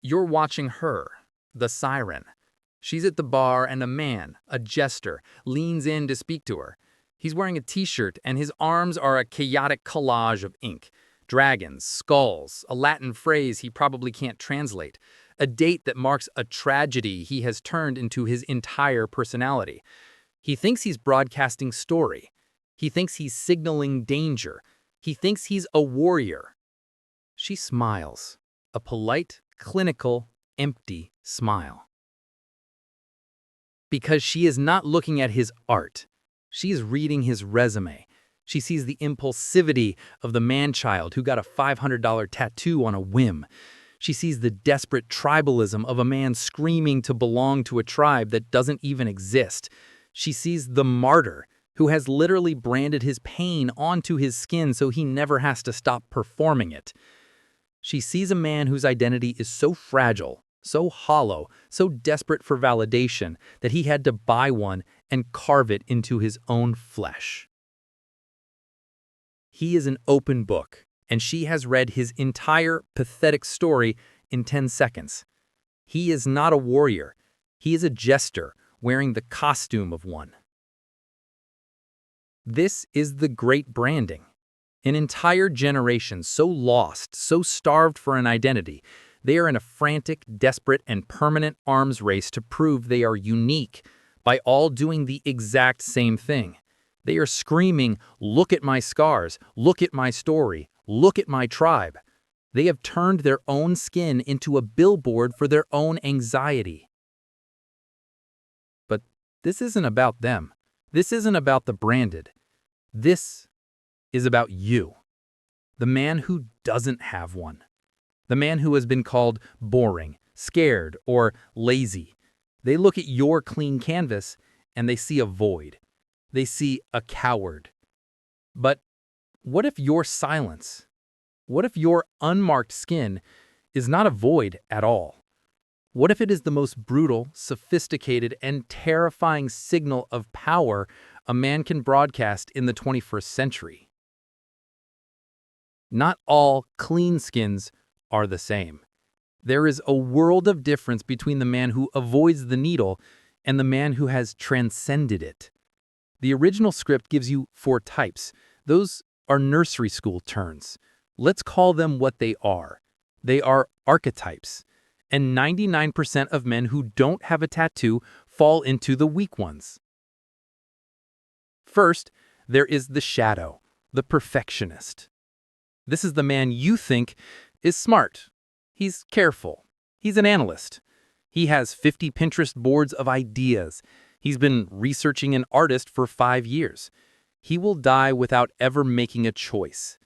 You're watching her, the siren. She's at the bar and a man, a jester, leans in to speak to her. He's wearing a t-shirt and his arms are a chaotic collage of ink. Dragons, skulls, a Latin phrase he probably can't translate. A date that marks a tragedy he has turned into his entire personality. He thinks he's broadcasting story. He thinks he's signaling danger. He thinks he's a warrior. She smiles, a polite, clinical, empty smile. Because she is not looking at his art. She is reading his resume. She sees the impulsivity of the man-child who got a $500 tattoo on a whim. She sees the desperate tribalism of a man screaming to belong to a tribe that doesn't even exist. She sees the martyr who has literally branded his pain onto his skin so he never has to stop performing it. She sees a man whose identity is so fragile, so hollow, so desperate for validation that he had to buy one and carve it into his own flesh. He is an open book, and she has read his entire pathetic story in 10 seconds. He is not a warrior. He is a jester wearing the costume of one. This is the great branding. An entire generation so lost, so starved for an identity, they are in a frantic, desperate, and permanent arms race to prove they are unique by all doing the exact same thing. They are screaming, "Look at my scars, look at my story, look at my tribe." They have turned their own skin into a billboard for their own anxiety. But this isn't about them. This isn't about the branded. This is about you, the man who doesn't have one. The man who has been called boring, scared, or lazy. They look at your clean canvas and they see a void. They see a coward. But what if your silence, what if your unmarked skin is not a void at all? What if it is the most brutal, sophisticated, and terrifying signal of power a man can broadcast in the 21st century? Not all clean skins are the same. There is a world of difference between the man who avoids the needle and the man who has transcended it. The original script gives you 4 types. Those are nursery school terms. Let's call them what they are. They are archetypes. And 99% of men who don't have a tattoo fall into the weak ones. First, there is the shadow, the perfectionist. This is the man you think is smart. He's careful. He's an analyst. He has 50 Pinterest boards of ideas. He's been researching an artist for 5 years. He will die without ever making a choice.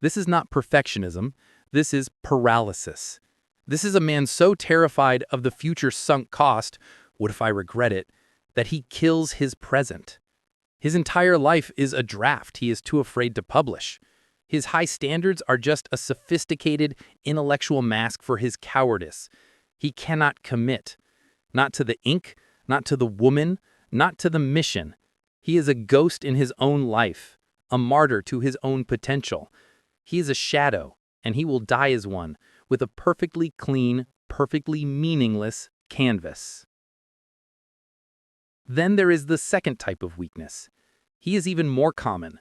This is not perfectionism. This is paralysis. This is a man so terrified of the future sunk cost, what if I regret it, that he kills his present. His entire life is a draft he is too afraid to publish. His high standards are just a sophisticated intellectual mask for his cowardice. He cannot commit. Not to the ink, not to the woman, not to the mission. He is a ghost in his own life, a martyr to his own potential. He is a shadow, and he will die as one, with a perfectly clean, perfectly meaningless canvas. Then there is the second type of weakness. He is even more common.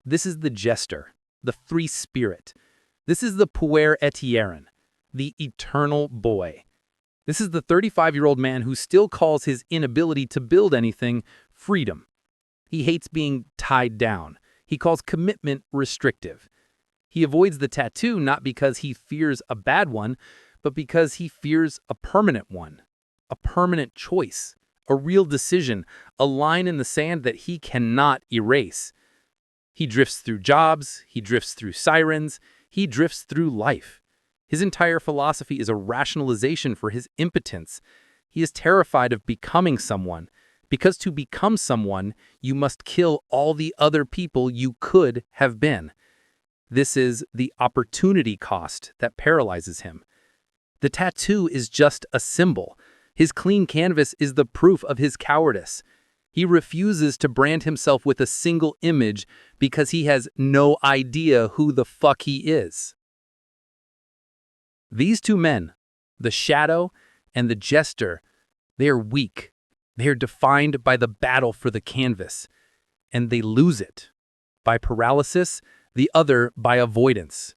This is the jester, the free spirit. This is the puer etieren, the eternal boy. This is the 35-year-old man who still calls his inability to build anything freedom. He hates being tied down. He calls commitment restrictive. He avoids the tattoo not because he fears a bad one, but because he fears a permanent one, a permanent choice, a real decision, a line in the sand that he cannot erase. He drifts through jobs, he drifts through sirens, he drifts through life. His entire philosophy is a rationalization for his impotence. He is terrified of becoming someone, because to become someone, you must kill all the other people you could have been. This is the opportunity cost that paralyzes him. The tattoo is just a symbol. His clean canvas is the proof of his cowardice. He refuses to brand himself with a single image because he has no idea who the fuck he is. These two men, The shadow and the jester, they are weak. They are defined by the battle for the canvas, and they lose it by paralysis, the other by avoidance.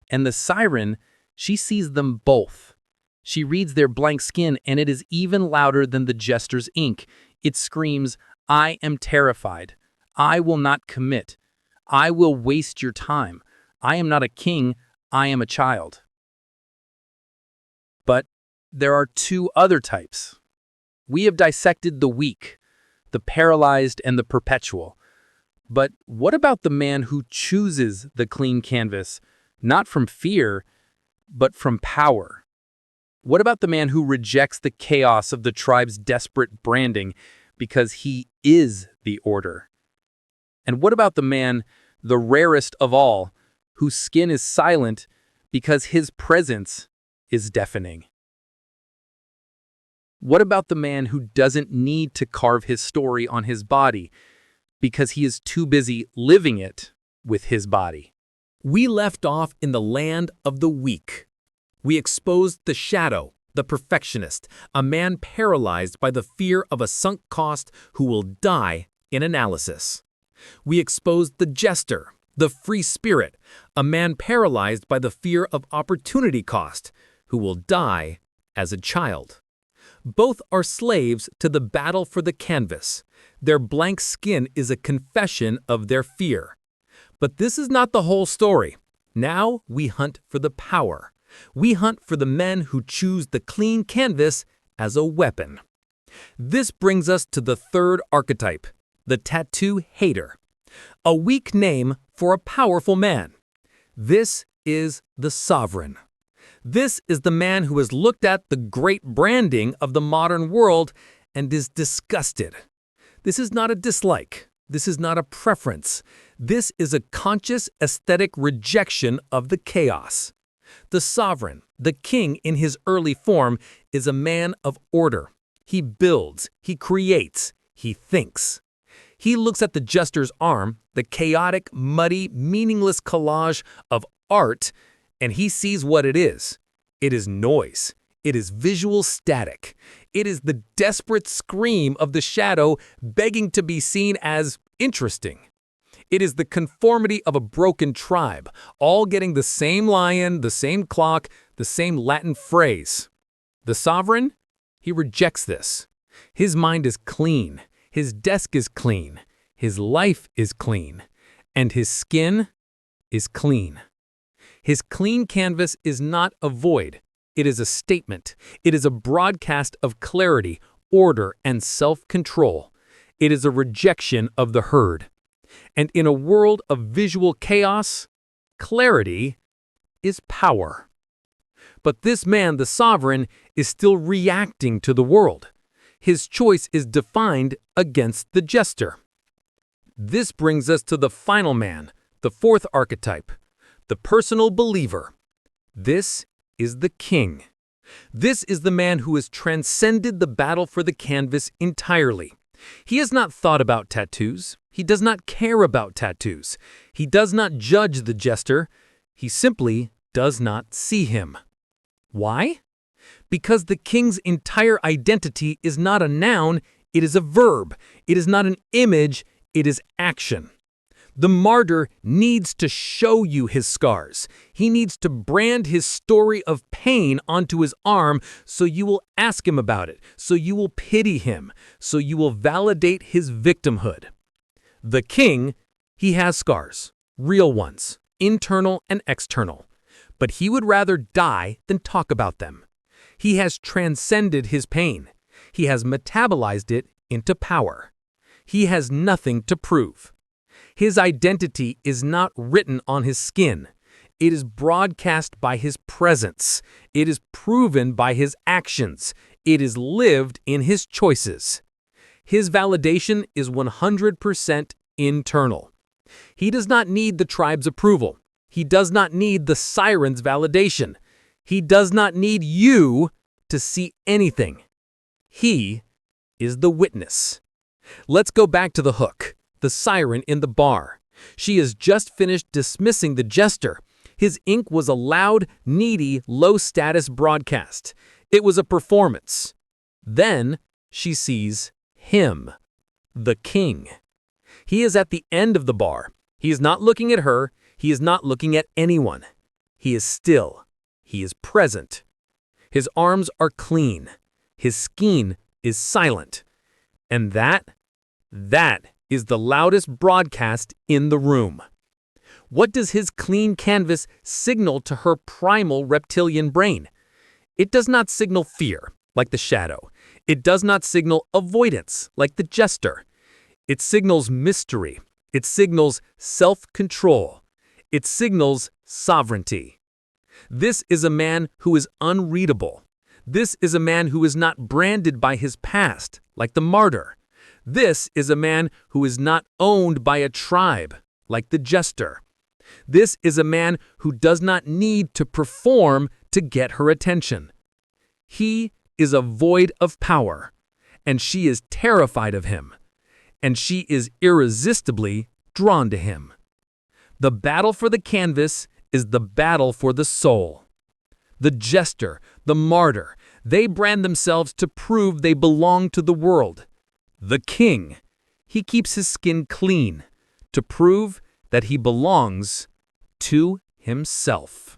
And the siren, she sees them both. She reads their blank skin, and it is even louder than the jester's ink. It screams, "I am terrified. I will not commit. I will waste your time. I am not a king. I am a child." But there are two other types. We have dissected the weak, the paralyzed, and the perpetual. But what about the man who chooses the clean canvas, not from fear, but from power? What about the man who rejects the chaos of the tribe's desperate branding because he is the order? And what about the man, the rarest of all, whose skin is silent because his presence is deafening? What about the man who doesn't need to carve his story on his body because he is too busy living it with his body? We left off in the land of the weak. We exposed the shadow, the perfectionist, a man paralyzed by the fear of a sunk cost who will die in analysis. We exposed the jester, the free spirit, a man paralyzed by the fear of opportunity cost who will die as a child. Both are slaves to the battle for the canvas. Their blank skin is a confession of their fear. But this is not the whole story. Now we hunt for the power. We hunt for the men who choose the clean canvas as a weapon. This brings us to the third archetype, the tattoo hater. A weak name for a powerful man. This is the sovereign. This is the man who has looked at the great branding of the modern world and is disgusted. This is not a dislike. This is not a preference. This is a conscious aesthetic rejection of the chaos. The sovereign, the king in his early form, is a man of order. He builds, he creates, he thinks. He looks at the jester's arm, the chaotic, muddy, meaningless collage of art, and he sees what it is. It is noise. It is visual static. It is the desperate scream of the shadow begging to be seen as interesting. It is the conformity of a broken tribe, all getting the same lion, the same clock, the same Latin phrase. The sovereign, he rejects this. His mind is clean. His desk is clean. His life is clean. And his skin is clean. His clean canvas is not a void. It is a statement. It is a broadcast of clarity, order, and self-control. It is a rejection of the herd. And in a world of visual chaos, clarity is power. But this man, the sovereign, is still reacting to the world. His choice is defined against the jester. This brings us to the final man, the fourth archetype, the personal believer. This is the king. This is the man who has transcended the battle for the canvas entirely. He has not thought about tattoos. He does not care about tattoos. He does not judge the jester. He simply does not see him. Why? Because the king's entire identity is not a noun, it is a verb. It is not an image, it is action. The martyr needs to show you his scars. He needs to brand his story of pain onto his arm so you will ask him about it, so you will pity him, so you will validate his victimhood. The king, he has scars, real ones, internal and external, but he would rather die than talk about them. He has transcended his pain. He has metabolized it into power. He has nothing to prove. His identity is not written on his skin. It is broadcast by his presence. It is proven by his actions. It is lived in his choices. His validation is 100% internal. He does not need the tribe's approval. He does not need the siren's validation. He does not need you to see anything. He is the witness. Let's go back to the hook. The siren in the bar. She has just finished dismissing the jester. His ink was a loud, needy, low-status broadcast. It was a performance. Then she sees him, the king. He is at the end of the bar. He is not looking at her. He is not looking at anyone. He is still. He is present. His arms are clean. His skein is silent. And that is the loudest broadcast in the room. What does his clean canvas signal to her primal reptilian brain? It does not signal fear, like the shadow. It does not signal avoidance, like the jester. It signals mystery. It signals self-control. It signals sovereignty. This is a man who is unreadable. This is a man who is not branded by his past, like the martyr. This is a man who is not owned by a tribe, like the jester. This is a man who does not need to perform to get her attention. He is a void of power, and she is terrified of him, and she is irresistibly drawn to him. The battle for the canvas is the battle for the soul. The jester, the martyr, they brand themselves to prove they belong to the world. The king, he keeps his skin clean to prove that he belongs to himself.